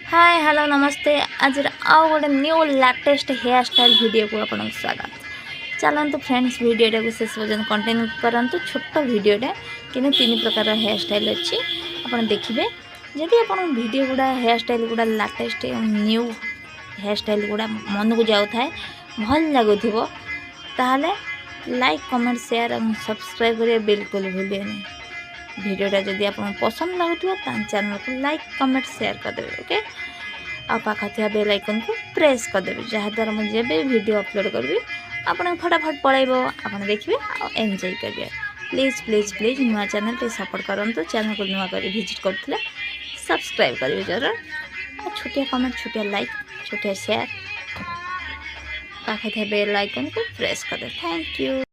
Hi hello नमस्ते। आज आउ गोटे new latest hairstyle video को आपन स्वागत। चलतु फ्रेंड्स वीडियोटा को शेष पर्यटन कंटिन्यू करंतु। छोट वीडियोटा कि 3 प्रकार हेयर स्टाइल अच्छी आपन देखिए। जदि आपन वीडियो गुड़ा हेयर स्टाइल गुड़ा लेटेस्ट न्यू हेयर स्टाइल गुड़ा मन को जाऊ थाए भल लगुथिबो ताहले लाइक कमेंट शेयर और सब्सक्राइब करिए बिल्कुल भूलिएनि। वीडियोटा जदि आपको पसंद लगुथिबो तान चैनल को लाइक कमेंट शेयर कर देबे। ओके आ पाखा थिया बेल आइकन को प्रेस कर देबे जहाँ द्वारा मुझे जेबे वीडियो अपलोड करबी आपन फटाफट पळाइबो आपन देखिबे और एंजॉय करिए। प्लीज प्लीज प्लीज नुआ चैनल पे सपोर्ट करंतु। चैनल को नुआ कर विजिट करथिले सब्सक्राइब करिवे जरूर। और छोटिया कमेंट छोटिया लाइक छोटिया शेयर पाखा थिया बेल आइकन को प्रेस कर दे। Thank you.